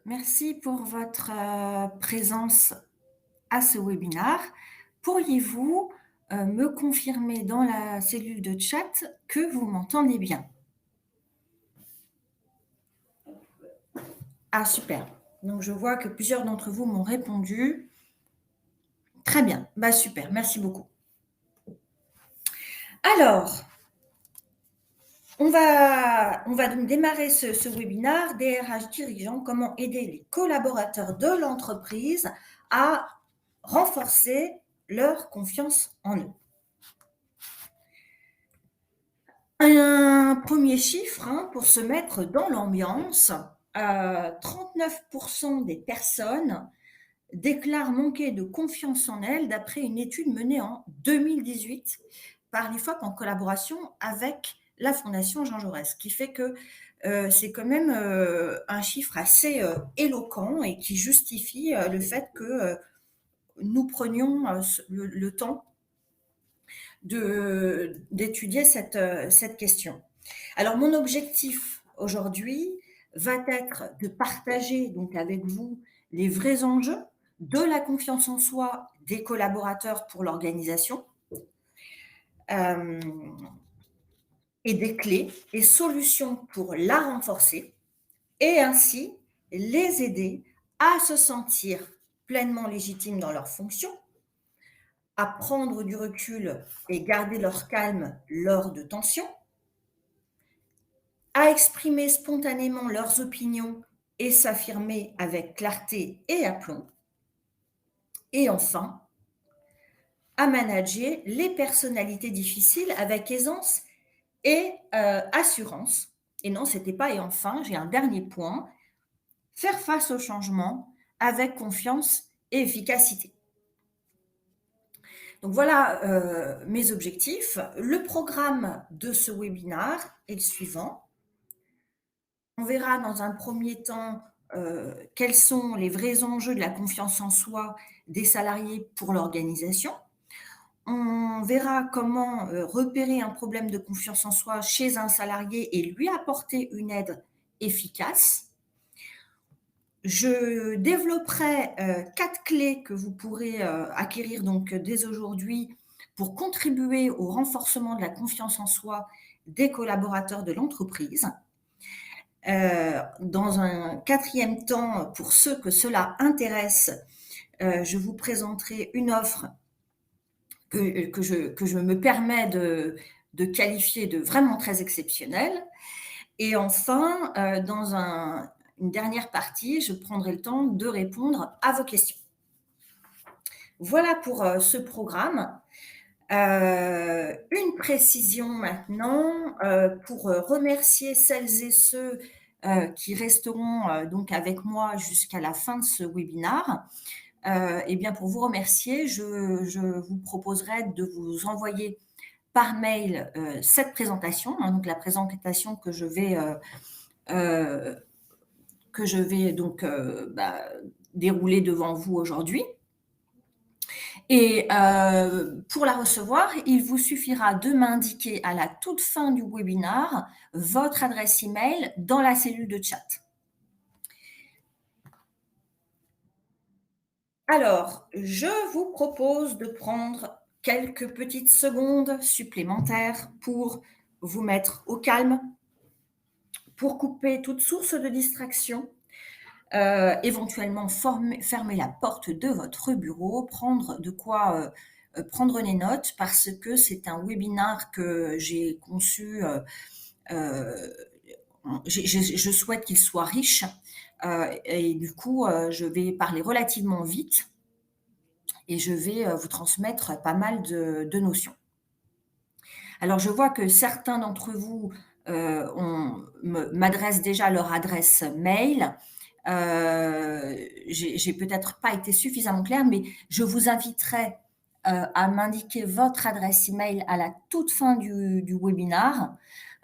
Merci pour votre présence à ce webinaire. Pourriez-vous me confirmer dans la cellule de chat que vous m'entendez bien? Ah super. Donc je vois que plusieurs d'entre vous m'ont répondu. Très bien, bah super, merci beaucoup. Alors, on va donc démarrer ce webinaire DRH dirigeant, comment aider les collaborateurs de l'entreprise à renforcer leur confiance en eux. Un premier chiffre, hein, pour se mettre dans l'ambiance, 39 des personnes déclarent manquer de confiance en elles d'après une étude menée en 2018 par l'IFOP en collaboration avec la Fondation Jean Jaurès. Ce qui fait que, c'est quand même, un chiffre assez, éloquent et qui justifie, le fait que, nous prenions, le temps d'étudier cette question. Alors mon objectif aujourd'hui va être de partager donc avec vous les vrais enjeux de la confiance en soi des collaborateurs pour l'organisation, hem et des clés et solutions pour la renforcer et ainsi les aider à se sentir pleinement légitimes dans leurs fonctions, à prendre du recul et garder leur calme lors de tensions, à exprimer spontanément leurs opinions et s'affirmer avec clarté et aplomb. Et enfin, à manager les personnalités difficiles avec aisance et assurance. Et non, c'était pas et enfin, j'ai un dernier point, faire face au changement avec confiance et efficacité. Donc voilà mes objectifs. Le programme de ce webinaire est le suivant. On verra dans un premier temps quels sont les vrais enjeux de la confiance en soi des salariés pour l'organisation. On verra comment repérer un problème de confiance en soi chez un salarié et lui apporter une aide efficace. Je développerai 4 clés que vous pourrez acquérir donc dès aujourd'hui pour contribuer au renforcement de la confiance en soi des collaborateurs de l'entreprise. Dans un quatrième temps, pour ceux que cela intéresse, je vous présenterai une offre que je me permets de qualifier de vraiment très exceptionnelle. Et enfin, une dernière partie, je prendrai le temps de répondre à vos questions. Voilà pour ce programme. Une précision maintenant pour remercier celles et ceux qui resteront donc avec moi jusqu'à la fin de ce webinaire. Eh bien, pour vous remercier, je vous proposerai de vous envoyer par mail cette présentation, hein, donc la présentation que je vais donc dérouler devant vous aujourd'hui. Et pour la recevoir, il vous suffira de m'indiquer à la toute fin du webinaire votre adresse email dans la cellule de chat. Alors, je vous propose de prendre quelques petites secondes supplémentaires pour vous mettre au calme, pour couper toute source de distraction, éventuellement fermer la porte de votre bureau, prendre de quoi prendre des notes parce que c'est un webinaire que j'ai conçu. Je souhaite qu'il soit riche et du coup, je vais parler relativement vite et je vais vous transmettre pas mal de notions. Alors, je vois que certains d'entre vous m'adressent déjà leur adresse mail. J'ai peut-être pas été suffisamment claire, mais je vous inviterai à m'indiquer votre adresse email à la toute fin du webinaire.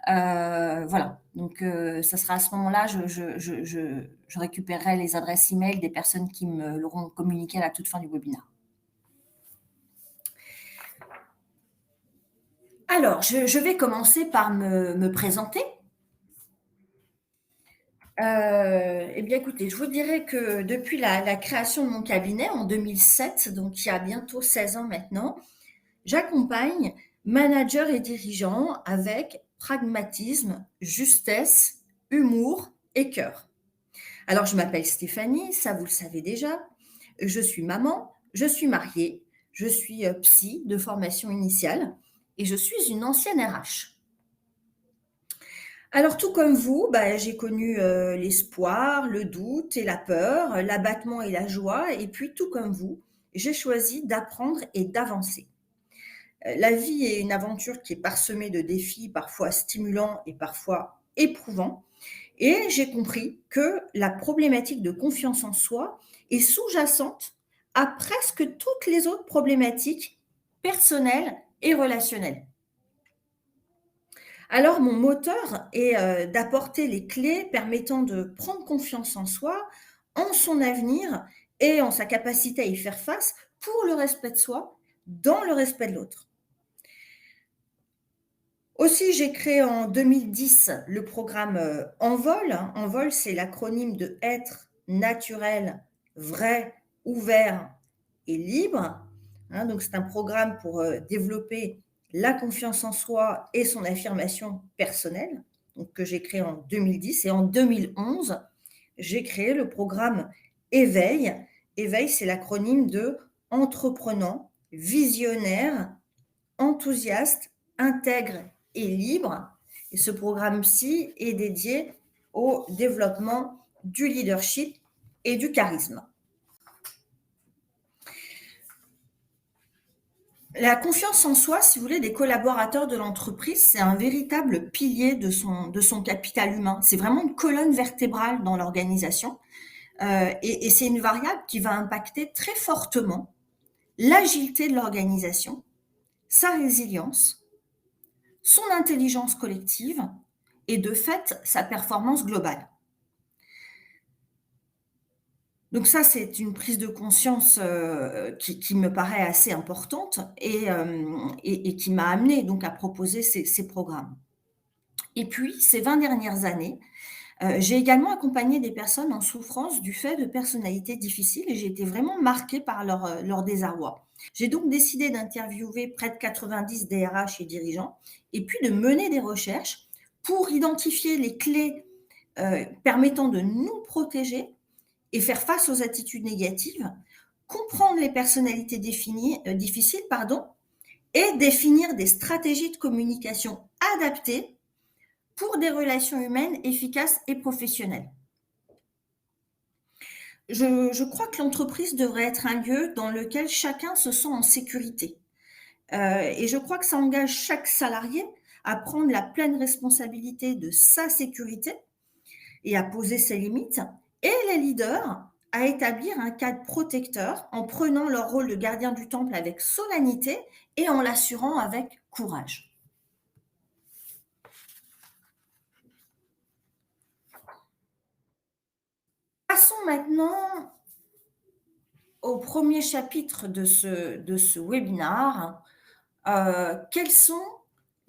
Voilà, donc ça sera à ce moment-là, je récupérerai les adresses email des personnes qui me l'auront communiqué à la toute fin du webinaire. Alors, je vais commencer par me présenter. Eh bien, écoutez, je vous dirais que depuis la création de mon cabinet en 2007, donc il y a bientôt 16 ans maintenant, j'accompagne managers et dirigeants avec pragmatisme, justesse, humour et cœur. Alors, je m'appelle Stéphanie, ça vous le savez déjà. Je suis maman, je suis mariée, je suis psy de formation initiale et je suis une ancienne RH. Alors, tout comme vous, bah, j'ai connu l'espoir, le doute et la peur, l'abattement et la joie. Et puis, tout comme vous, j'ai choisi d'apprendre et d'avancer. La vie est une aventure qui est parsemée de défis, parfois stimulants et parfois éprouvants. Et j'ai compris que la problématique de confiance en soi est sous-jacente à presque toutes les autres problématiques personnelles et relationnelles. Alors mon moteur est, d'apporter les clés permettant de prendre confiance en soi, en son avenir et en sa capacité à y faire face pour le respect de soi, dans le respect de l'autre. Aussi, j'ai créé en 2010 le programme, Envol. Envol, c'est l'acronyme de être naturel, vrai, ouvert et libre. Donc c'est un programme pour, développer la confiance en soi et son affirmation personnelle, donc que j'ai créé en 2010 et en 2011, j'ai créé le programme Éveil. Éveil, c'est l'acronyme de entreprenant, visionnaire, enthousiaste, intègre et libre. Et ce programme-ci est dédié au développement du leadership et du charisme. La confiance en soi, si vous voulez, des collaborateurs de l'entreprise, c'est un véritable pilier de son capital humain. C'est vraiment une colonne vertébrale dans l'organisation. Et c'est une variable qui va impacter très fortement l'agilité de l'organisation, sa résilience, son intelligence collective et de fait sa performance globale. Donc ça, c'est une prise de conscience qui me paraît assez importante et qui m'a amenée donc à proposer ces programmes. Et puis, ces 20 dernières années, j'ai également accompagné des personnes en souffrance du fait de personnalités difficiles et j'ai été vraiment marquée par leur désarroi. J'ai donc décidé d'interviewer près de 90 DRH et dirigeants et puis de mener des recherches pour identifier les clés permettant de nous protéger et faire face aux attitudes négatives, comprendre les personnalités difficiles et définir des stratégies de communication adaptées pour des relations humaines efficaces et professionnelles. Je crois que l'entreprise devrait être un lieu dans lequel chacun se sent en sécurité. Et je crois que ça engage chaque salarié à prendre la pleine responsabilité de sa sécurité et à poser ses limites, et les leaders à établir un cadre protecteur en prenant leur rôle de gardien du temple avec solennité et en l'assurant avec courage. Passons maintenant au premier chapitre de ce webinaire. Quels sont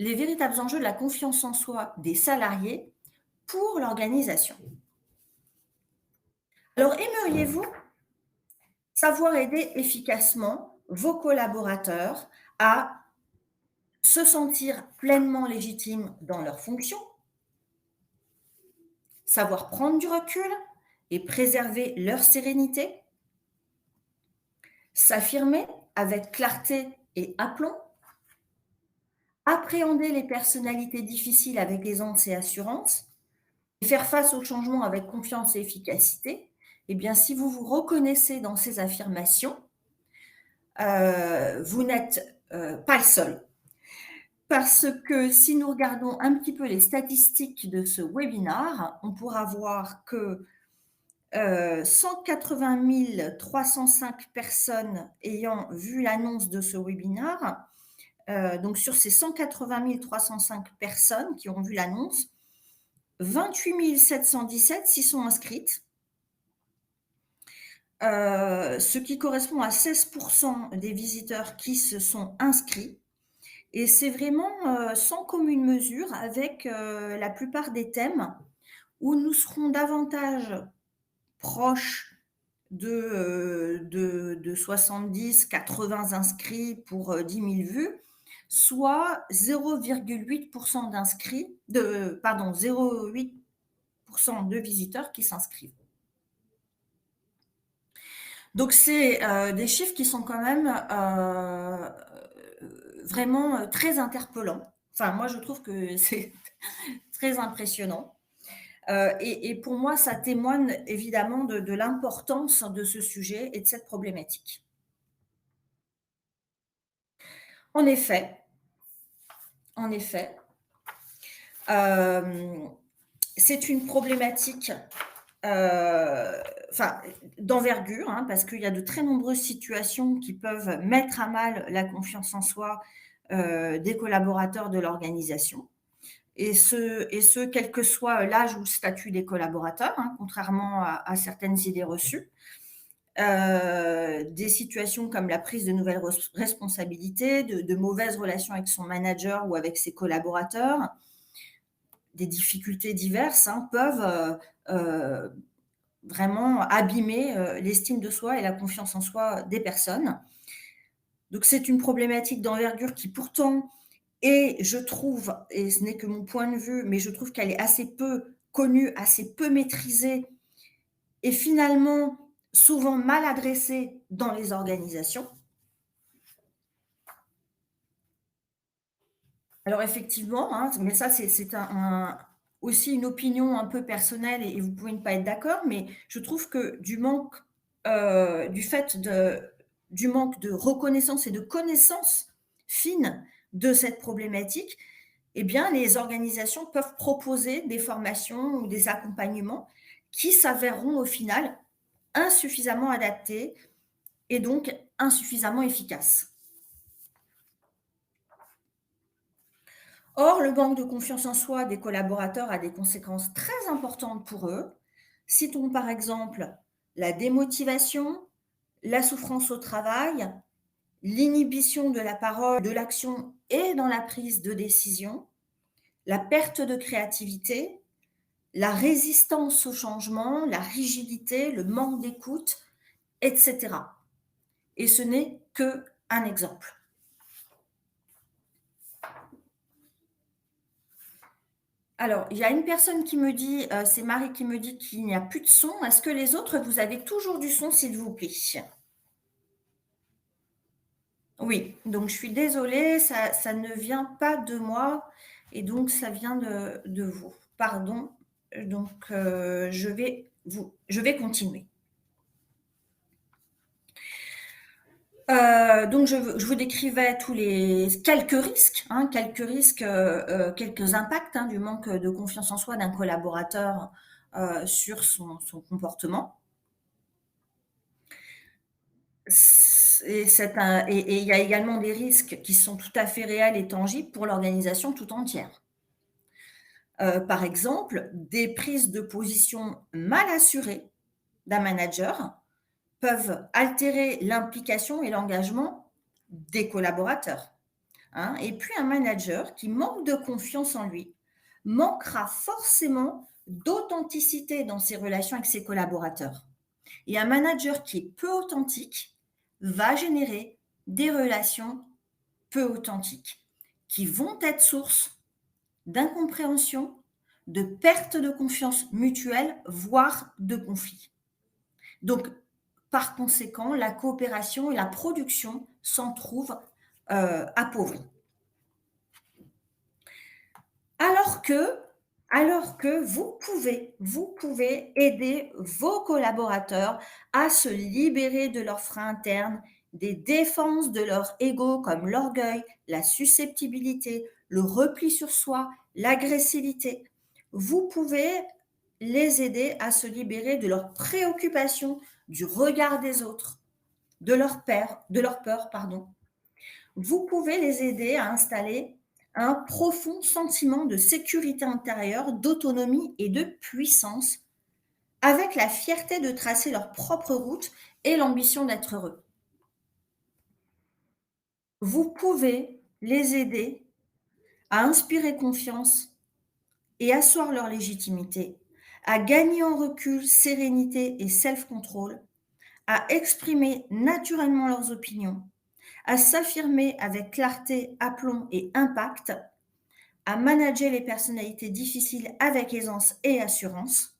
les véritables enjeux de la confiance en soi des salariés pour l'organisation? Alors, aimeriez-vous savoir aider efficacement vos collaborateurs à se sentir pleinement légitimes dans leurs fonctions, savoir prendre du recul et préserver leur sérénité, s'affirmer avec clarté et aplomb, appréhender les personnalités difficiles avec aisance et assurance, et faire face aux changements avec confiance et efficacité? Eh bien, si vous vous reconnaissez dans ces affirmations, vous n'êtes pas le seul. Parce que si nous regardons un petit peu les statistiques de ce webinaire, on pourra voir que 180 305 personnes ayant vu l'annonce de ce webinaire, donc sur ces 180 305 personnes qui ont vu l'annonce, 28 717 s'y sont inscrites, ce qui correspond à 16% des visiteurs qui se sont inscrits. Et c'est vraiment sans commune mesure avec la plupart des thèmes où nous serons davantage proches de 70-80 inscrits pour, 10 000 vues, soit 0,8 d'inscrits de pardon, 0,8 de visiteurs qui s'inscrivent. Donc c'est, des chiffres qui sont quand même, vraiment, très interpellants. Enfin moi je trouve que c'est très impressionnant. Et pour moi, ça témoigne évidemment de l'importance de ce sujet et de cette problématique. En effet, en effet, hem, c'est une problématique, heu, enfin, d'envergure, hein, parce qu'il y a de très nombreuses situations qui peuvent mettre à mal la confiance en soi, des collaborateurs de l'organisation. Et ce, quel que soit l'âge ou le statut des collaborateurs, hein, contrairement à certaines idées reçues. Des situations comme la prise de nouvelles responsabilités, de mauvaises relations avec son manager ou avec ses collaborateurs, des difficultés diverses, hein, peuvent, vraiment abîmer, l'estime de soi et la confiance en soi des personnes. Donc c'est une problématique d'envergure qui pourtant est, je trouve, et ce n'est que mon point de vue, mais je trouve qu'elle est assez peu connue, assez peu maîtrisée et finalement souvent mal adressée dans les organisations. Alors effectivement, hein, mais ça c'est aussi une opinion un peu personnelle et vous pouvez ne pas être d'accord, mais je trouve que du fait du manque de reconnaissance et de connaissance fine de cette problématique, eh bien les organisations peuvent proposer des formations ou des accompagnements qui s'avéreront au final insuffisamment adaptés et donc insuffisamment efficaces. Or, le manque de confiance en soi des collaborateurs a des conséquences très importantes pour eux. Citons par exemple la démotivation, la souffrance au travail, l'inhibition de la parole, de l'action et dans la prise de décision, la perte de créativité, la résistance au changement, la rigidité, le manque d'écoute, etc. Et ce n'est que un exemple. Alors, il y a une personne qui me dit, c'est Marie qui me dit qu'il n'y a plus de son. Est-ce que les autres, vous avez toujours du son, s'il vous plaît? Oui, donc je suis désolée, ça ne vient pas de moi et donc ça vient de vous. Pardon, donc je vais continuer. Donc je vous décrivais tous les quelques risques, quelques impacts, hein, du manque de confiance en soi d'un collaborateur, sur son comportement. Et il y a également des risques qui sont tout à fait réels et tangibles pour l'organisation tout entière. Par exemple, des prises de position mal assurées d'un manager peuvent altérer l'implication et l'engagement des collaborateurs, hein. Et puis un manager qui manque de confiance en lui manquera forcément d'authenticité dans ses relations avec ses collaborateurs. Et un manager qui est peu authentique va générer des relations peu authentiques qui vont être source d'incompréhension, de perte de confiance mutuelle, voire de conflit. Donc, par conséquent, la coopération et la production s'en trouvent appauvries. Alors que, alors que vous pouvez aider vos collaborateurs à se libérer de leurs freins internes, des défenses de leur ego comme l'orgueil, la susceptibilité, le repli sur soi, l'agressivité. Vous pouvez les aider à se libérer de leurs préoccupations, du regard des autres, de leur peur, pardon. Vous pouvez les aider à installer un profond sentiment de sécurité intérieure, d'autonomie et de puissance, avec la fierté de tracer leur propre route et l'ambition d'être heureux. Vous pouvez les aider à inspirer confiance et asseoir leur légitimité à gagner en recul, sérénité et self-control, à exprimer naturellement leurs opinions, à s'affirmer avec clarté, aplomb et impact, à manager les personnalités difficiles avec aisance et assurance,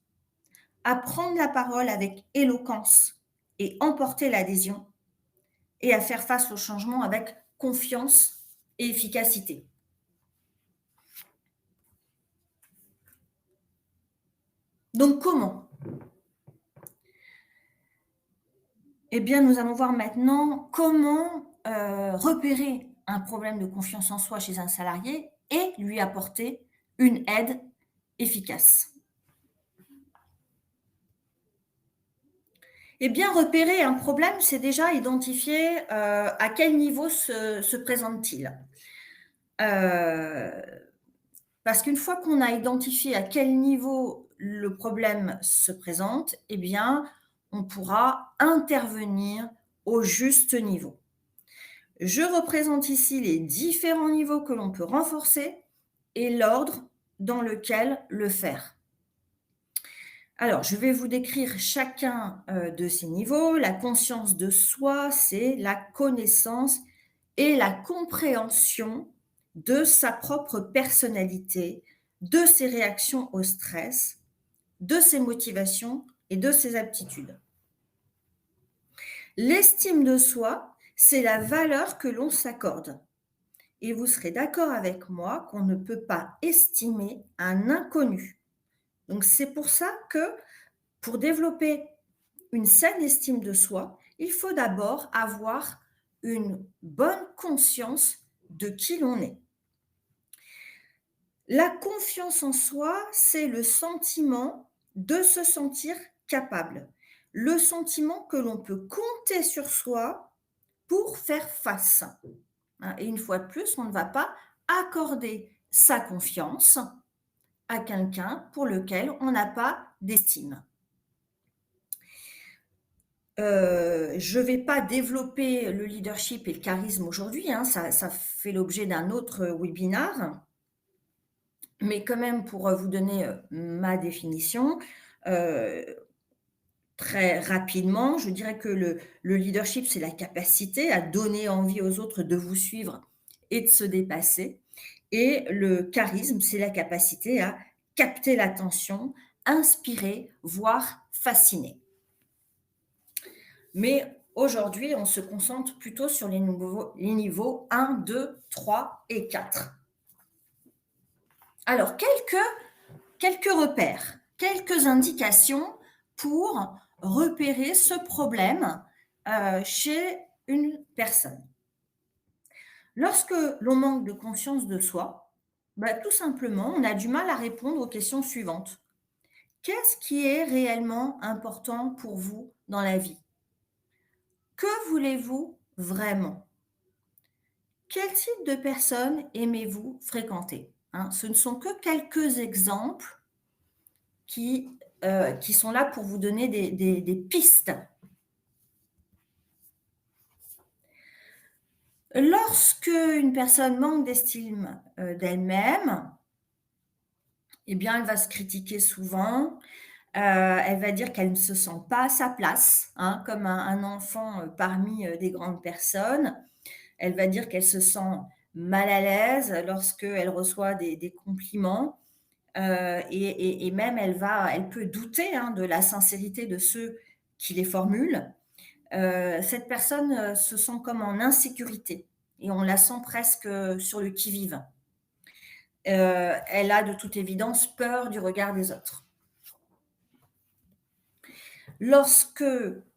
à prendre la parole avec éloquence et emporter l'adhésion, et à faire face au changement avec confiance et efficacité. Donc comment? Eh bien, nous allons voir maintenant comment repérer un problème de confiance en soi chez un salarié et lui apporter une aide efficace. Eh bien, repérer un problème, c'est déjà identifier à quel niveau se présente-t-il. Parce qu'une fois qu'on a identifié à quel niveau le problème se présente, eh bien, on pourra intervenir au juste niveau. Je représente ici les différents niveaux que l'on peut renforcer et l'ordre dans lequel le faire. Alors, je vais vous décrire chacun de ces niveaux. La conscience de soi, c'est la connaissance et la compréhension de sa propre personnalité, de ses réactions au stress, de ses motivations et de ses aptitudes. L'estime de soi, c'est la valeur que l'on s'accorde. Et vous serez d'accord avec moi qu'on ne peut pas estimer un inconnu. Donc c'est pour ça que pour développer une saine estime de soi, il faut d'abord avoir une bonne conscience de qui l'on est. La confiance en soi, c'est le sentiment de se sentir capable, le sentiment que l'on peut compter sur soi pour faire face. Et une fois de plus, on ne va pas accorder sa confiance à quelqu'un pour lequel on n'a pas d'estime. Je ne vais pas développer le leadership et le charisme aujourd'hui, hein, ça fait l'objet d'un autre webinaire. Mais quand même, pour vous donner ma définition, très rapidement, je dirais que le leadership, c'est la capacité à donner envie aux autres de vous suivre et de se dépasser. Et le charisme, c'est la capacité à capter l'attention, inspirer, voire fasciner. Mais aujourd'hui, on se concentre plutôt sur les niveaux 1, 2, 3 et 4. Alors, quelques repères, quelques indications pour repérer ce problème chez une personne. Lorsque l'on manque de conscience de soi, tout simplement, on a du mal à répondre aux questions suivantes. Qu'est-ce qui est réellement important pour vous dans la vie? Que voulez-vous vraiment? Quel type de personnes aimez-vous fréquenter? Ce ne sont que quelques exemples qui sont là pour vous donner des pistes. Lorsque une personne manque d'estime d'elle-même, eh bien, elle va se critiquer souvent. Elle va dire qu'elle ne se sent pas à sa place, comme un enfant parmi des grandes personnes. Elle va dire qu'elle se sent mal à l'aise lorsqu'elle reçoit des compliments. Et même elle peut douter de la sincérité de ceux qui les formulent. Cette personne se sent comme en insécurité et on la sent presque sur le qui-vive. Elle a de toute évidence peur du regard des autres. Lorsque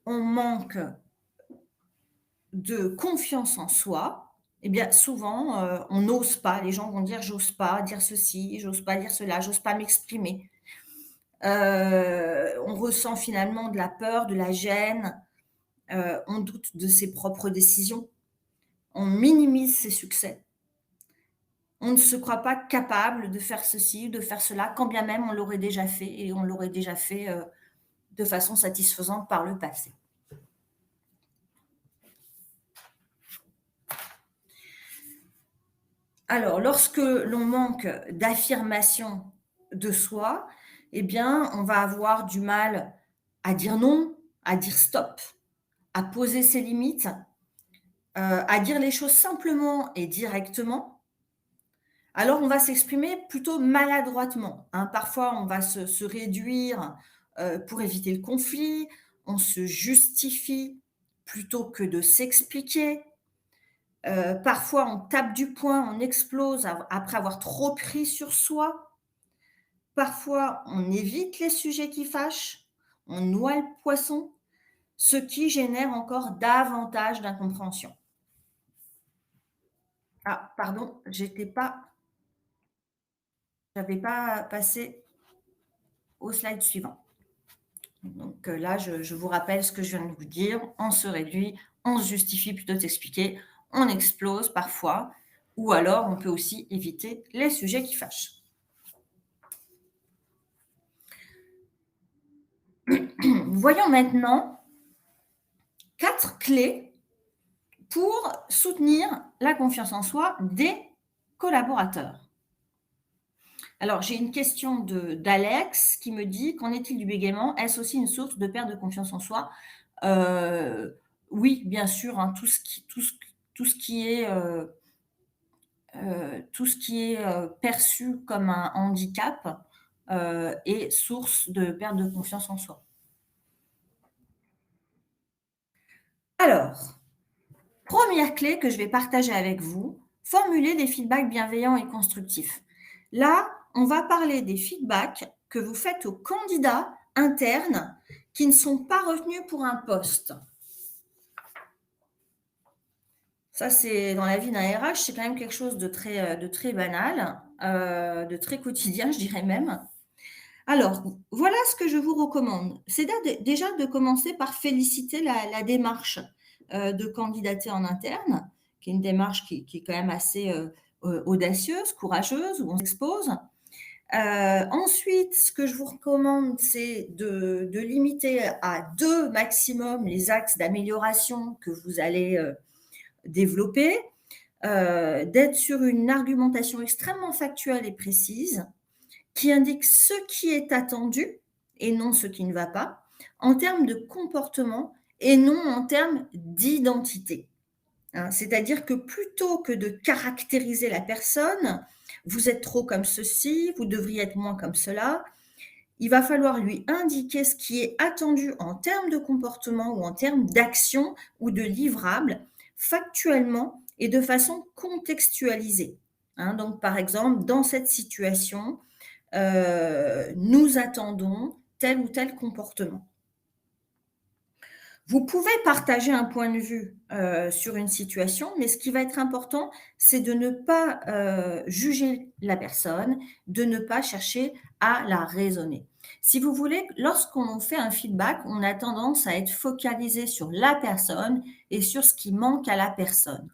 on manque de confiance en soi, eh bien souvent on n'ose pas. Les gens vont dire j'ose pas dire ceci, j'ose pas dire cela, j'ose pas m'exprimer. On ressent finalement de la peur, de la gêne, on doute de ses propres décisions, on minimise ses succès. On ne se croit pas capable de faire ceci, de faire cela, quand bien même on l'aurait déjà fait et on l'aurait déjà fait de façon satisfaisante par le passé. Alors, lorsque l'on manque d'affirmation de soi, eh bien, on va avoir du mal à dire non, à dire stop, à poser ses limites, à dire les choses simplement et directement. Alors, on va s'exprimer plutôt maladroitement, hein. Parfois, on va se réduire, pour éviter le conflit, on se justifie plutôt que de s'expliquer. Parfois, on tape du poing, on explose après avoir trop pris sur soi. Parfois, on évite les sujets qui fâchent, on noie le poisson, ce qui génère encore davantage d'incompréhension. Ah, pardon, j'avais pas passé au slide suivant. Donc là, je vous rappelle ce que je viens de vous dire. On se réduit, on se justifie plutôt de s'expliquer, on explose parfois, ou alors on peut aussi éviter les sujets qui fâchent. Voyons maintenant 4 clés pour soutenir la confiance en soi des collaborateurs. Alors, j'ai une question d'Alex qui me dit: «Qu'en est-il du bégaiement? Est-ce aussi une source de perte de confiance en soi?» Heu, oui, bien sûr, hein, tout ce qui est, perçu comme un handicap, est source de perte de confiance en soi. Alors, première clé que je vais partager avec vous, formuler des feedbacks bienveillants et constructifs. Là, on va parler des feedbacks que vous faites aux candidats internes qui ne sont pas retenus pour un poste. Ça, c'est dans la vie d'un RH, c'est quand même quelque chose de très banal, de très quotidien, je dirais même. Alors, voilà ce que je vous recommande. C'est déjà de commencer par féliciter la démarche, de candidater en interne, qui est une démarche qui est quand même assez, audacieuse, courageuse, où on s'expose. Ensuite, ce que je vous recommande, c'est de limiter à 2 maximum les axes d'amélioration que vous allez, développer, d'être sur une argumentation extrêmement factuelle et précise, qui indique ce qui est attendu et non ce qui ne va pas, en termes de comportement et non en termes d'identité, hein. C'est-à-dire que plutôt que de caractériser la personne, vous êtes trop comme ceci, vous devriez être moins comme cela, il va falloir lui indiquer ce qui est attendu en termes de comportement ou en termes d'action ou de livrable, factuellement et de façon contextualisée, hein. Donc, par exemple, dans cette situation, nous attendons tel ou tel comportement. Vous pouvez partager un point de vue, sur une situation, mais ce qui va être important, c'est de ne pas, juger la personne, de ne pas chercher à la raisonner. Si vous voulez, lorsqu'on fait un feedback, on a tendance à être focalisé sur la personne et sur ce qui manque à la personne.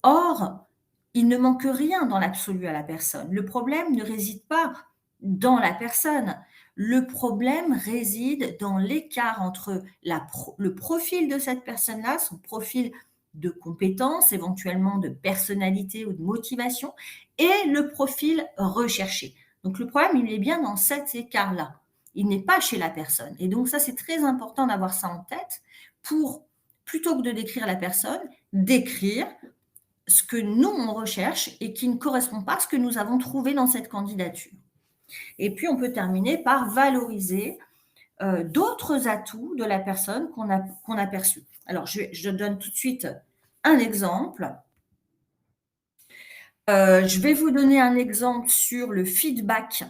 Or, il ne manque rien dans l'absolu à la personne. Le problème ne réside pas dans la personne. Le problème réside dans l'écart entre le profil de cette personne-là, son profil de compétence, éventuellement de personnalité ou de motivation, et le profil recherché. Donc le problème, il est bien dans cet écart-là. Il n'est pas chez la personne. Et donc ça, c'est très important d'avoir ça en tête pour, plutôt que de décrire la personne, décrire ce que nous, on recherche et qui ne correspond pas à ce que nous avons trouvé dans cette candidature. Et puis, on peut terminer par valoriser d'autres atouts de la personne qu'on a perçus. Alors, je donne tout de suite un exemple. Je vais vous donner un exemple sur le feedback.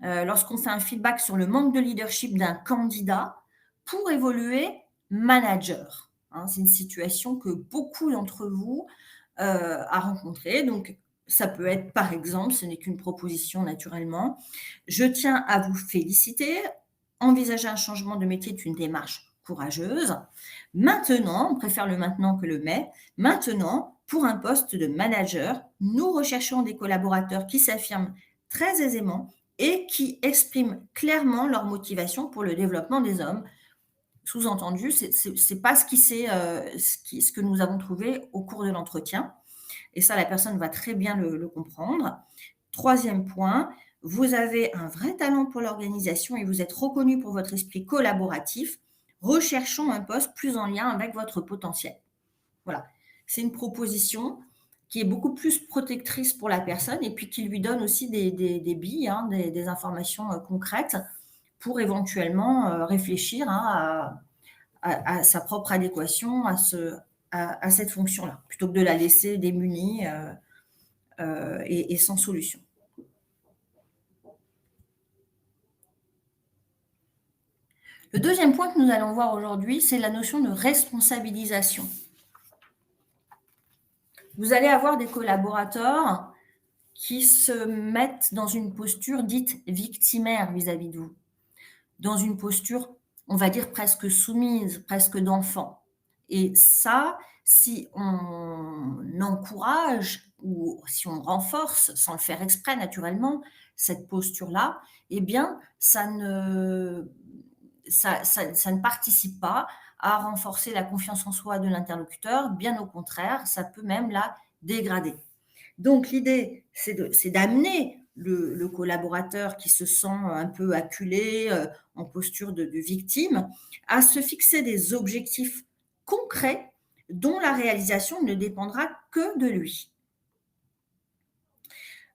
Lorsqu'on fait un feedback sur le manque de leadership d'un candidat pour évoluer manager, hein. C'est une situation que beaucoup d'entre vous à rencontrer. Donc, ça peut être, par exemple, ce n'est qu'une proposition naturellement, je tiens à vous féliciter. Envisager un changement de métier est une démarche courageuse. Maintenant, on préfère le maintenant que le mais. Maintenant, pour un poste de manager, nous recherchons des collaborateurs qui s'affirment très aisément et qui expriment clairement leur motivation pour le développement des hommes. Sous-entendu, c'est pas ce que nous avons trouvé au cours de l'entretien. Et ça, la personne va très bien le comprendre. Troisième point, vous avez un vrai talent pour l'organisation et vous êtes reconnu pour votre esprit collaboratif, recherchons un poste plus en lien avec votre potentiel. Voilà, c'est une proposition qui est beaucoup plus protectrice pour la personne et puis qui lui donne aussi des billes, hein, des informations concrètes pour éventuellement réfléchir, hein, à sa propre adéquation à cette fonction-là, plutôt que de la laisser démunie et sans solution. Le deuxième point que nous allons voir aujourd'hui, c'est la notion de responsabilisation. Vous allez avoir des collaborateurs qui se mettent dans une posture dite victimaire vis-à-vis de vous, dans une posture, on va dire, presque soumise, presque d'enfant. Et ça, si on encourage ou si on renforce, sans le faire exprès naturellement, cette posture-là, eh bien, ça ne participe pas à renforcer la confiance en soi de l'interlocuteur, bien au contraire, ça peut même la dégrader. Donc l'idée, c'est d'amener le collaborateur qui se sent un peu acculé, en posture de victime, à se fixer des objectifs concrets dont la réalisation ne dépendra que de lui.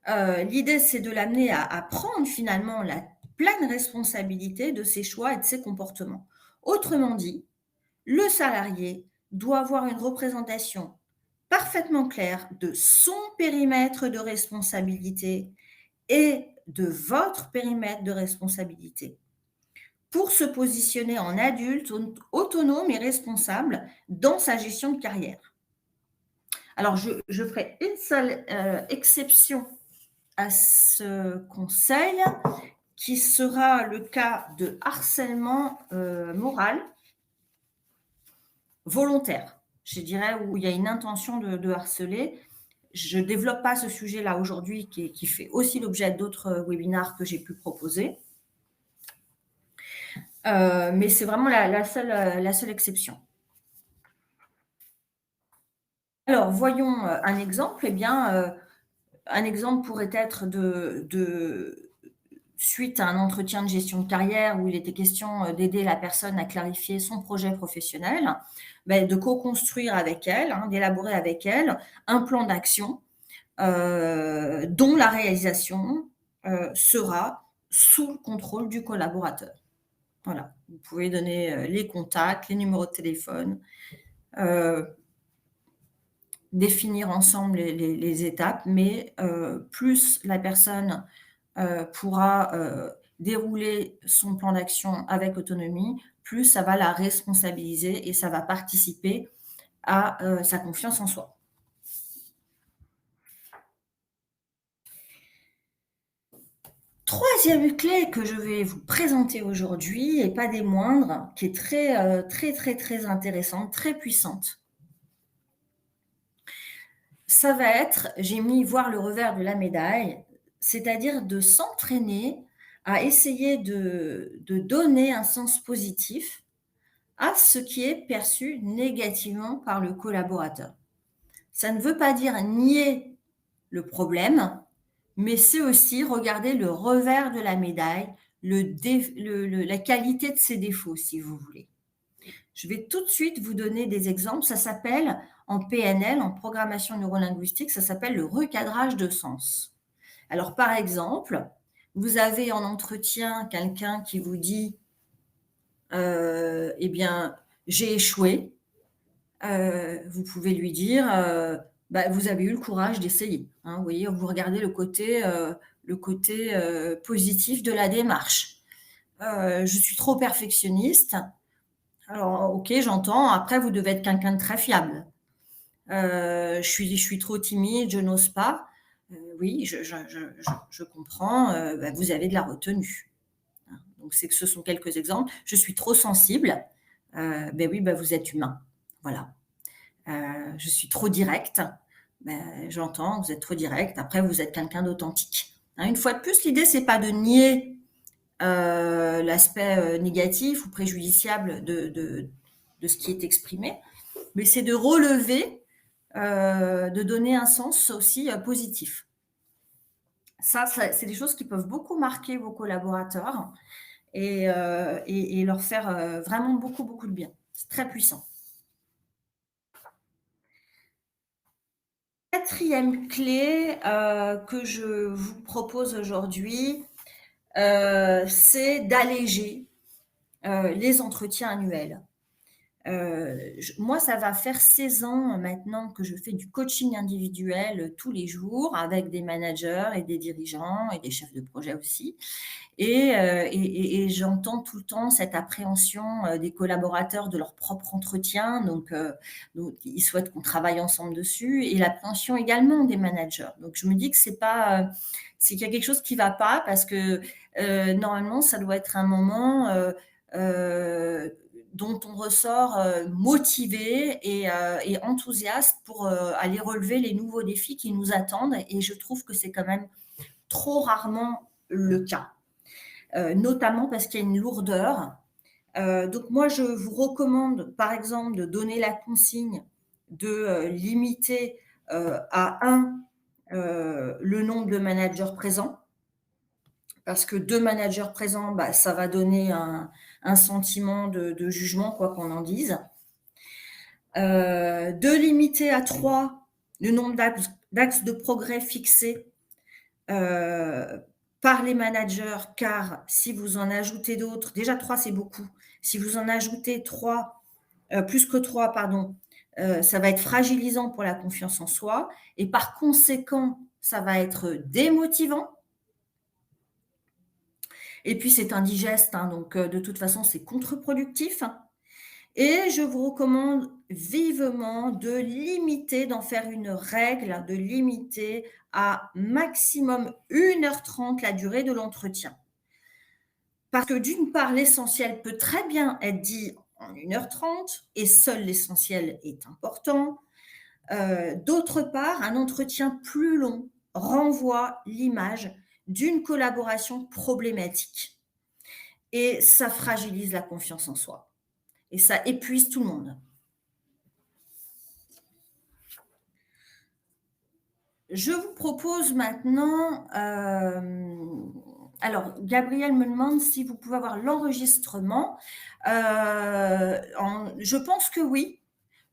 L'idée, c'est de l'amener à prendre finalement la pleine responsabilité de ses choix et de ses comportements. Autrement dit, le salarié doit avoir une représentation parfaitement claire de son périmètre de responsabilité et de votre périmètre de responsabilité pour se positionner en adulte autonome et responsable dans sa gestion de carrière. Alors, je ferai une seule exception à ce conseil, qui sera le cas de harcèlement moral volontaire, je dirais, où il y a une intention de harceler. Je ne développe pas ce sujet-là aujourd'hui, qui fait aussi l'objet d'autres webinaires que j'ai pu proposer. Mais c'est vraiment la seule exception. Alors, voyons un exemple. Eh bien, un exemple pourrait être suite à un entretien de gestion de carrière où il était question d'aider la personne à clarifier son projet professionnel, de co-construire avec elle, hein, d'élaborer avec elle un plan d'action dont la réalisation sera sous le contrôle du collaborateur. Voilà, vous pouvez donner les contacts, les numéros de téléphone, définir ensemble les étapes, mais plus la personne pourra dérouler son plan d'action avec autonomie, plus ça va la responsabiliser et ça va participer à sa confiance en soi. Troisième clé que je vais vous présenter aujourd'hui, et pas des moindres, qui est très intéressante, très puissante. Ça va être, j'ai mis voir le revers de la médaille, c'est-à-dire de s'entraîner à essayer de donner un sens positif à ce qui est perçu négativement par le collaborateur. Ça ne veut pas dire nier le problème, mais c'est aussi regarder le revers de la médaille, la qualité de ses défauts, si vous voulez. Je vais tout de suite vous donner des exemples. Ça s'appelle, en PNL, en programmation neurolinguistique, ça s'appelle le recadrage de sens. Alors, par exemple, vous avez en entretien quelqu'un qui vous dit eh bien, j'ai échoué. Vous pouvez lui dire vous avez eu le courage d'essayer. Hein, vous voyez, vous regardez le côté positif de la démarche. Je suis trop perfectionniste. Alors, ok, j'entends. Après, vous devez être quelqu'un de très fiable. Je suis trop timide, je n'ose pas. Oui, je comprends. Vous avez de la retenue. Donc, ce sont quelques exemples. Je suis trop sensible. Oui, vous êtes humain. Voilà. Je suis trop direct. J'entends, vous êtes trop direct. Après, vous êtes quelqu'un d'authentique. Hein, une fois de plus, l'idée, c'est pas de nier l'aspect négatif ou préjudiciable de ce qui est exprimé, mais c'est de relever, de donner un sens aussi positif. C'est des choses qui peuvent beaucoup marquer vos collaborateurs et leur faire, vraiment beaucoup, beaucoup de bien. C'est très puissant. 4e clé, que je vous propose aujourd'hui, c'est d'alléger, les entretiens annuels. Moi, ça va faire 16 ans maintenant que je fais du coaching individuel tous les jours avec des managers et des dirigeants et des chefs de projet aussi. Et j'entends tout le temps cette appréhension des collaborateurs de leur propre entretien. Donc ils souhaitent qu'on travaille ensemble dessus et l'appréhension également des managers. Donc je me dis que c'est qu'il y a quelque chose qui ne va pas parce que normalement, ça doit être un moment dont on ressort motivé et enthousiaste pour aller relever les nouveaux défis qui nous attendent. Et je trouve que c'est quand même trop rarement le cas, notamment parce qu'il y a une lourdeur. Donc moi, je vous recommande, par exemple, de donner la consigne de limiter à un le nombre de managers présents, parce que 2 managers présents, bah, ça va donner un sentiment de jugement, quoi qu'on en dise. De limiter à 3 le nombre d'axes de progrès fixés par les managers, car si vous en ajoutez d'autres, déjà 3 c'est beaucoup. Si vous en ajoutez 3, plus que 3 pardon, ça va être fragilisant pour la confiance en soi et par conséquent, ça va être démotivant et puis c'est indigeste, hein, donc de toute façon, c'est contre-productif. Et je vous recommande vivement de limiter, d'en faire une règle, de limiter à maximum 1h30 la durée de l'entretien. Parce que d'une part, l'essentiel peut très bien être dit en 1h30 et seul l'essentiel est important. D'autre part, un entretien plus long renvoie l'image d'une collaboration problématique et ça fragilise la confiance en soi et ça épuise tout le monde. Je vous propose maintenant, alors Gabriel me demande si vous pouvez avoir l'enregistrement. Je pense que oui.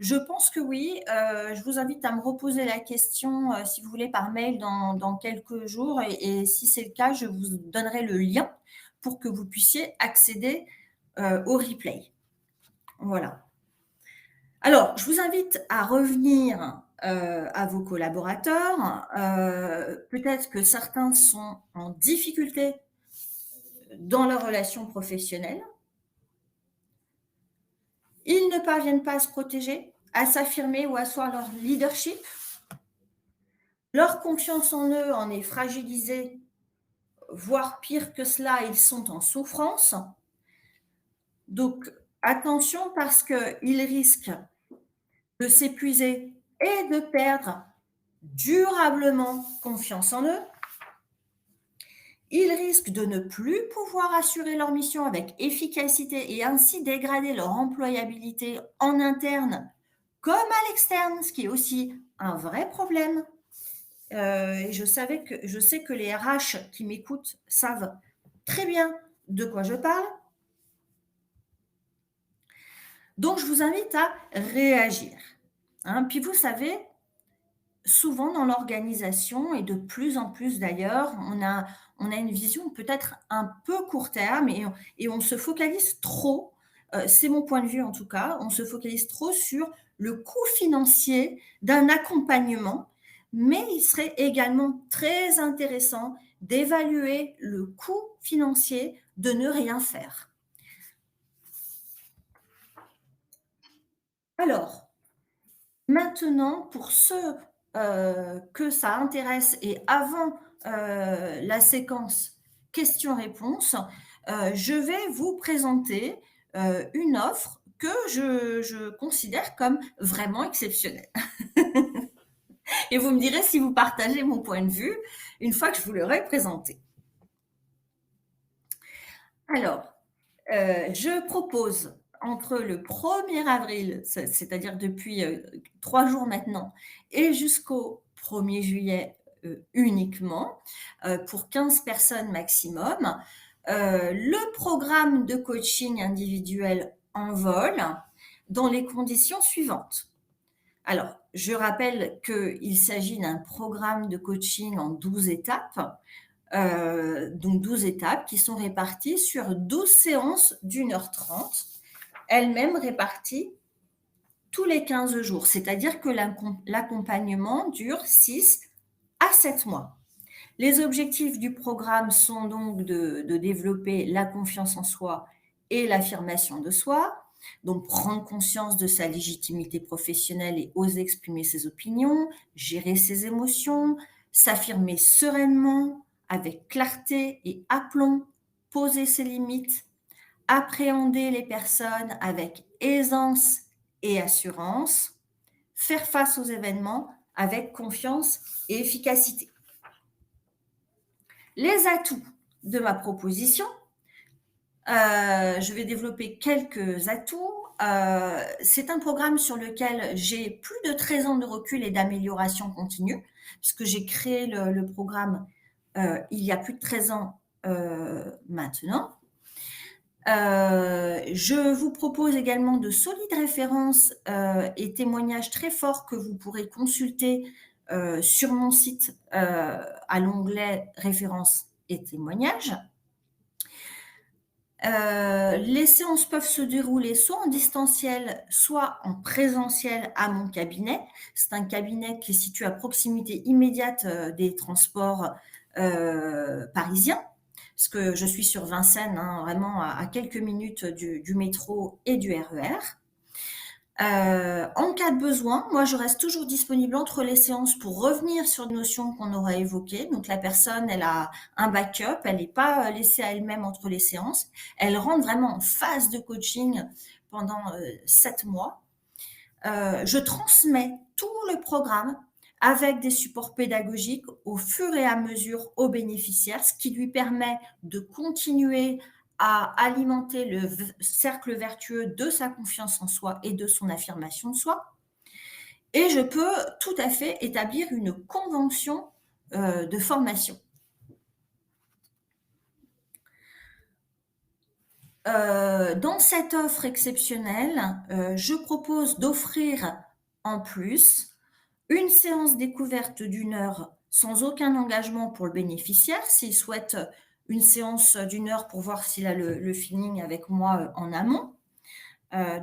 Je pense que oui. Je vous invite à me reposer la question, si vous voulez, par mail dans quelques jours et si c'est le cas, je vous donnerai le lien pour que vous puissiez accéder, au replay. Voilà. Alors, je vous invite à revenir à vos collaborateurs. Peut-être que certains sont en difficulté dans leur relation professionnelle. Ils ne parviennent pas à se protéger, à s'affirmer ou à asseoir leur leadership. Leur confiance en eux en est fragilisée, voire pire que cela, ils sont en souffrance. Donc, attention parce qu'ils risquent de s'épuiser et de perdre durablement confiance en eux. Ils risquent de ne plus pouvoir assurer leur mission avec efficacité et ainsi dégrader leur employabilité en interne comme à l'externe, ce qui est aussi un vrai problème. Et je sais que les RH qui m'écoutent savent très bien de quoi je parle. Donc, je vous invite à réagir. Hein. Puis vous savez, souvent dans l'organisation et de plus en plus d'ailleurs, on a une vision peut-être un peu court terme et on se focalise trop, c'est mon point de vue en tout cas, on se focalise trop sur le coût financier d'un accompagnement, mais il serait également très intéressant d'évaluer le coût financier de ne rien faire. Alors, maintenant, pour ceux que ça intéresse et avant la séquence questions-réponses, je vais vous présenter une offre que je considère comme vraiment exceptionnelle. Et vous me direz si vous partagez mon point de vue une fois que je vous l'aurai présenté. Alors, je propose entre le 1er avril, c'est-à-dire depuis 3 jours maintenant, et jusqu'au 1er juillet uniquement, pour 15 personnes maximum. Le programme de coaching individuel en vol dans les conditions suivantes. Alors, je rappelle qu'il s'agit d'un programme de coaching en 12 étapes, donc 12 étapes qui sont réparties sur 12 séances d'1h30, elles-mêmes réparties tous les 15 jours, c'est-à-dire que l'accompagnement dure 6 à 7 mois. Les objectifs du programme sont donc de développer la confiance en soi et l'affirmation de soi, donc prendre conscience de sa légitimité professionnelle et oser exprimer ses opinions, gérer ses émotions, s'affirmer sereinement, avec clarté et aplomb, poser ses limites, appréhender les personnes avec aisance et assurance, faire face aux événements avec confiance et efficacité. Les atouts de ma proposition, je vais développer quelques atouts. C'est un programme sur lequel j'ai plus de 13 ans de recul et d'amélioration continue, puisque j'ai créé le programme il y a plus de 13 ans maintenant. Je vous propose également de solides références et témoignages très forts que vous pourrez consulter sur mon site à l'onglet références et témoignages. Les séances peuvent se dérouler soit en distanciel, soit en présentiel à mon cabinet. C'est un cabinet qui est situé à proximité immédiate des transports parisiens, parce que je suis sur Vincennes, hein, vraiment à quelques minutes du métro et du RER. En cas de besoin, moi je reste toujours disponible entre les séances pour revenir sur des notions qu'on aura évoquées. Donc la personne, elle a un backup, elle n'est pas laissée à elle-même entre les séances. Elle rentre vraiment en phase de coaching pendant 7 mois. Je transmets tout le programme avec des supports pédagogiques au fur et à mesure aux bénéficiaires, ce qui lui permet de continuer à alimenter le cercle vertueux de sa confiance en soi et de son affirmation de soi. Et je peux tout à fait établir une convention de formation. Dans cette offre exceptionnelle, je propose d'offrir en plus une séance découverte d'1 heure sans aucun engagement pour le bénéficiaire, s'il souhaite une séance d'1 heure pour voir s'il a le feeling avec moi en amont,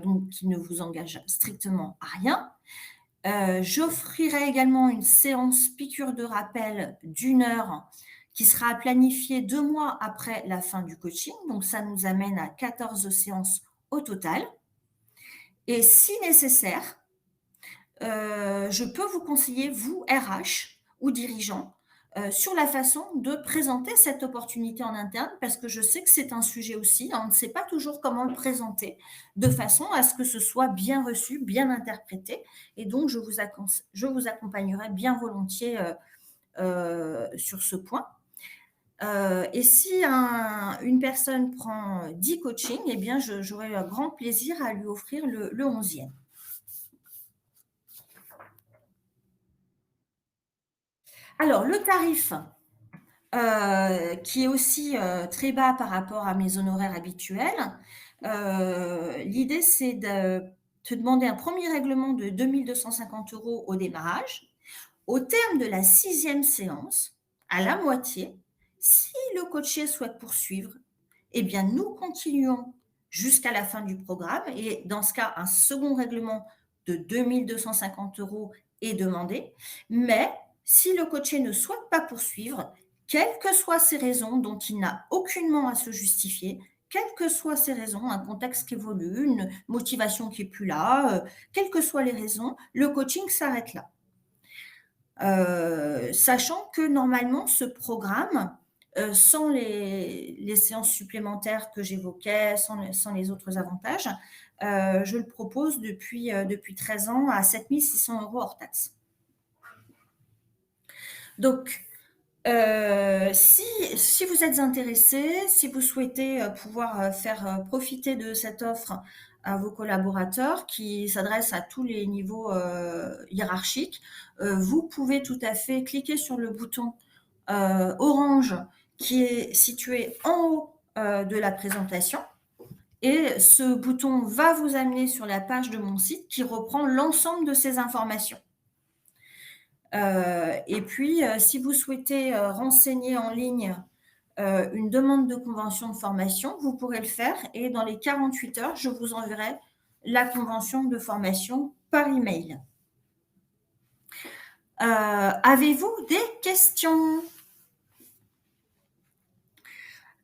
donc qui ne vous engage strictement à rien. J'offrirai également une séance piqûre de rappel d'1 heure qui sera planifiée 2 mois après la fin du coaching, donc ça nous amène à 14 séances au total. Et si nécessaire, je peux vous conseiller, vous, RH ou dirigeant, sur la façon de présenter cette opportunité en interne, parce que je sais que c'est un sujet aussi, on ne sait pas toujours comment le présenter, de façon à ce que ce soit bien reçu, bien interprété. Et donc, je vous accompagnerai bien volontiers sur ce point. Et si une personne prend 10 coachings, eh bien, j'aurai un grand plaisir à lui offrir le 11e. Alors, le tarif, qui est aussi très bas par rapport à mes honoraires habituels, l'idée, c'est de te demander un premier règlement de 2 250 € au démarrage. Au terme de la 6e séance, à la moitié, si le coaché souhaite poursuivre, eh bien, nous continuons jusqu'à la fin du programme et dans ce cas, un second règlement de 2 250 € est demandé. Mais si le coaché ne souhaite pas poursuivre, quelles que soient ces raisons dont il n'a aucunement à se justifier, quelles que soient ces raisons, un contexte qui évolue, une motivation qui n'est plus là, quelles que soient les raisons, le coaching s'arrête là. Sachant que normalement, ce programme, sans les séances supplémentaires que j'évoquais, sans les autres avantages, je le propose depuis 13 ans à 7 600 € hors taxe. Donc, si vous êtes intéressé, si vous souhaitez pouvoir faire profiter de cette offre à vos collaborateurs qui s'adresse à tous les niveaux, hiérarchiques, vous pouvez tout à fait cliquer sur le bouton, orange qui est situé en haut, de la présentation et ce bouton va vous amener sur la page de mon site qui reprend l'ensemble de ces informations. Et puis, si vous souhaitez, renseigner en ligne, une demande de convention de formation, vous pourrez le faire et dans les 48 heures, je vous enverrai la convention de formation par email. Avez-vous des questions?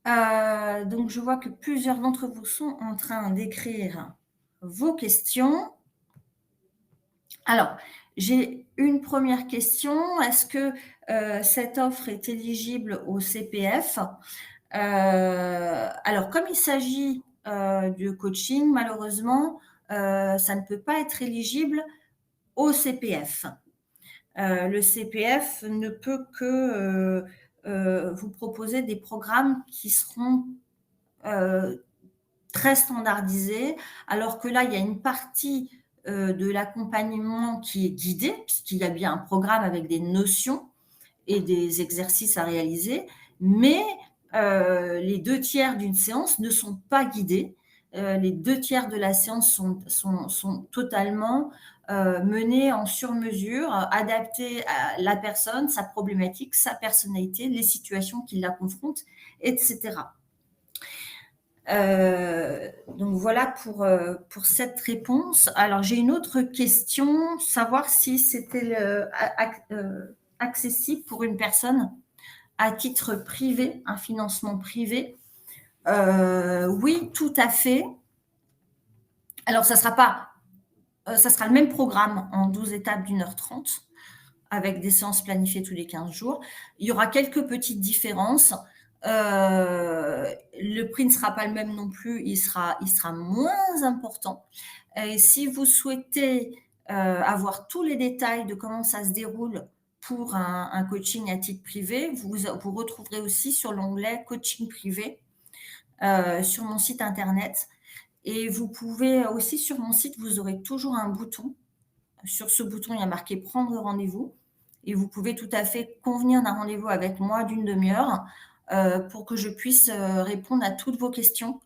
Donc je vois que plusieurs d'entre vous sont en train d'écrire vos questions. Alors, j'ai une première question. Est-ce que, cette offre est éligible au CPF? Alors comme il s'agit, de coaching, malheureusement, ça ne peut pas être éligible au CPF. Le CPF ne peut que, vous proposer des programmes qui seront, très standardisés, alors que là, il y a une partie, de l'accompagnement qui est guidée, puisqu'il y a bien un programme avec des notions et des exercices à réaliser, mais les 2 tiers d'une séance ne sont pas guidés. Les 2 tiers de la séance sont totalement menés en sur-mesure, adaptés à la personne, sa problématique, sa personnalité, les situations qui la confrontent, etc. Donc voilà pour cette réponse. Alors j'ai une autre question, savoir si c'était accessible pour une personne à titre privé, un financement privé. Oui, tout à fait. Alors ça sera pas, ça sera le même programme en 12 étapes d'1 h 30 avec des séances planifiées tous les 15 jours. Il y aura quelques petites différences. Le prix ne sera pas le même non plus, il sera moins important. Et si vous souhaitez avoir tous les détails de comment ça se déroule pour un coaching à titre privé, vous retrouverez aussi sur l'onglet coaching privé sur mon site internet. Et vous pouvez aussi sur mon site, vous aurez toujours un bouton. Sur ce bouton, il y a marqué prendre rendez-vous et vous pouvez tout à fait convenir d'un rendez-vous avec moi d'une demi-heure pour que je puisse répondre à toutes vos questions,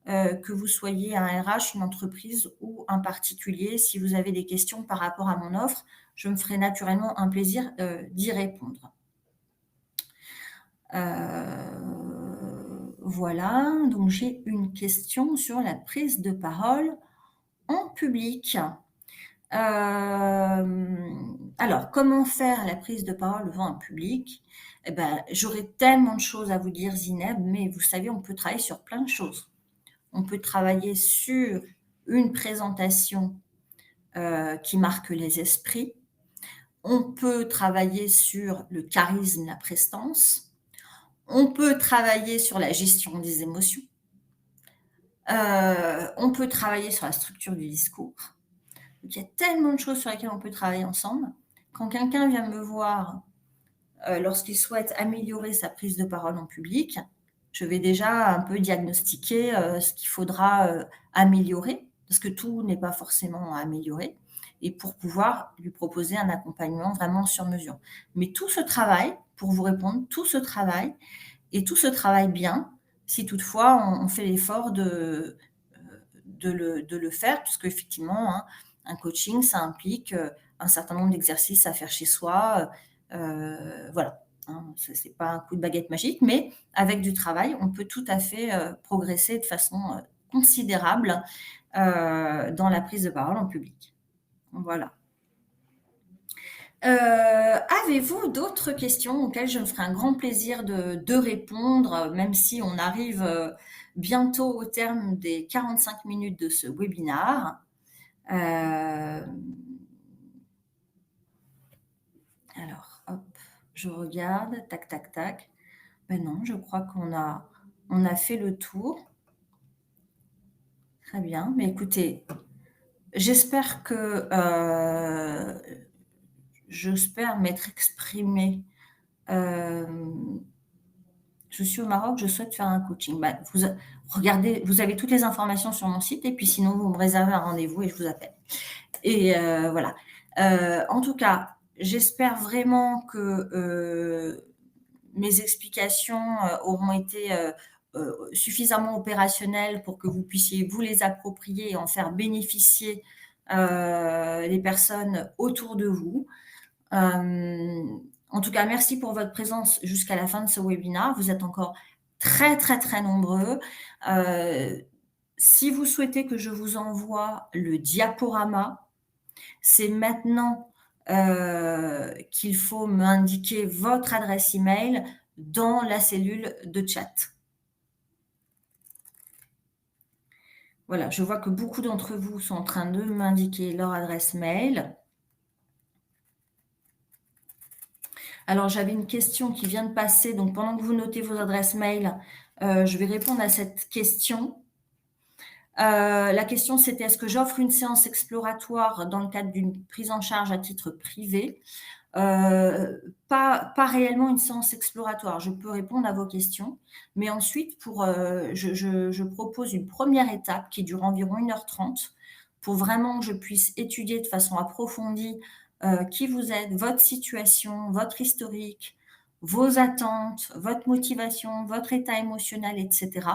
que vous soyez un RH, une entreprise ou un particulier. Si vous avez des questions par rapport à mon offre, je me ferai naturellement un plaisir d'y répondre. Voilà, donc j'ai une question sur la prise de parole en public. Alors, comment faire la prise de parole devant un public? Eh ben, j'aurais tellement de choses à vous dire, Zineb, mais vous savez, on peut travailler sur plein de choses. On peut travailler sur une présentation qui marque les esprits. On peut travailler sur le charisme, la prestance. On peut travailler sur la gestion des émotions. On peut travailler sur la structure du discours. Donc, il y a tellement de choses sur lesquelles on peut travailler ensemble. Quand quelqu'un vient me voir lorsqu'il souhaite améliorer sa prise de parole en public, je vais déjà un peu diagnostiquer ce qu'il faudra améliorer, parce que tout n'est pas forcément à améliorer, et pour pouvoir lui proposer un accompagnement vraiment sur mesure. Mais tout ce travail, pour vous répondre, tout ce travail, et tout se travaille bien, si toutefois on fait l'effort de le faire, puisque effectivement, hein, un coaching, ça implique un certain nombre d'exercices à faire chez soi. Voilà, hein, ce n'est pas un coup de baguette magique, mais avec du travail, on peut tout à fait progresser de façon considérable dans la prise de parole en public. Voilà. Avez-vous d'autres questions auxquelles je me ferai un grand plaisir de répondre, même si on arrive bientôt au terme des 45 minutes de ce webinaire? Alors, hop, je regarde, tac, tac, tac. Ben non, je crois on a fait le tour. Très bien. Mais écoutez, j'espère que j'espère m'être exprimée je suis au Maroc, je souhaite faire un coaching. Bah, regardez, vous avez toutes les informations sur mon site et puis sinon vous me réservez un rendez-vous et je vous appelle. Et voilà. En tout cas, j'espère vraiment que mes explications auront été suffisamment opérationnelles pour que vous puissiez vous les approprier et en faire bénéficier les personnes autour de vous. En tout cas, merci pour votre présence jusqu'à la fin de ce webinaire. Vous êtes encore très, très, très nombreux. Euh, Si vous souhaitez que je vous envoie le diaporama, c'est maintenant qu'il faut m'indiquer votre adresse email dans la cellule de chat. Voilà, je vois que beaucoup d'entre vous sont en train de m'indiquer leur adresse mail. Alors, j'avais une question qui vient de passer. Donc, pendant que vous notez vos adresses mail, je vais répondre à cette question. La question, c'était: est-ce que j'offre une séance exploratoire dans le cadre d'une prise en charge à titre privé? Pas réellement une séance exploratoire. Je peux répondre à vos questions, mais ensuite, je propose une première étape qui dure environ 1h30 pour vraiment que je puisse étudier de façon approfondie qui vous êtes, votre situation, votre historique, vos attentes, votre motivation, votre état émotionnel, etc.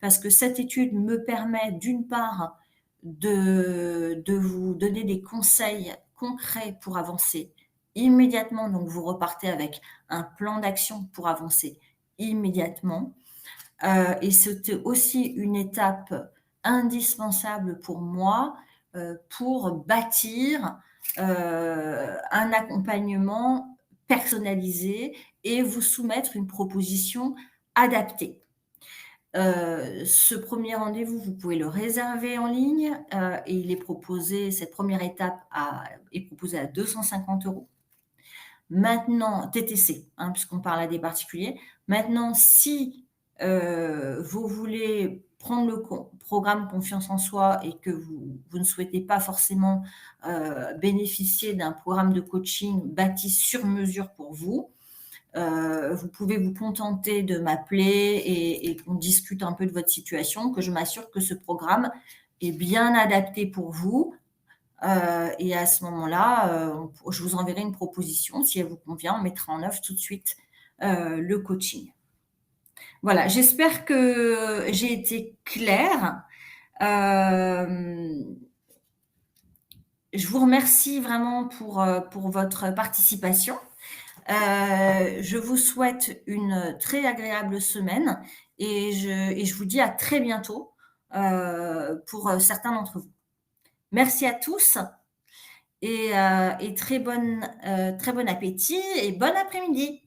Parce que cette étude me permet, d'une part, de vous donner des conseils concrets pour avancer immédiatement. Donc, vous repartez avec un plan d'action pour avancer immédiatement. Et c'était aussi une étape indispensable pour moi pour bâtir un accompagnement personnalisé et vous soumettre une proposition adaptée. Ce premier rendez-vous, vous pouvez le réserver en ligne et il est proposé, cette première étape est proposée à 250 €. Maintenant, TTC, hein, puisqu'on parle à des particuliers. Maintenant, si vous voulez prendre le programme Confiance en soi et que vous ne souhaitez pas forcément bénéficier d'un programme de coaching bâti sur mesure pour vous, vous pouvez vous contenter de m'appeler et qu'on discute un peu de votre situation, que je m'assure que ce programme est bien adapté pour vous. Et à ce moment-là, je vous enverrai une proposition. Si elle vous convient, on mettra en œuvre tout de suite le coaching. Voilà, j'espère que j'ai été claire. Je vous remercie vraiment pour votre participation. Je vous souhaite une très agréable semaine et je vous dis à très bientôt pour certains d'entre vous. Merci à tous et très bon appétit et bon après-midi.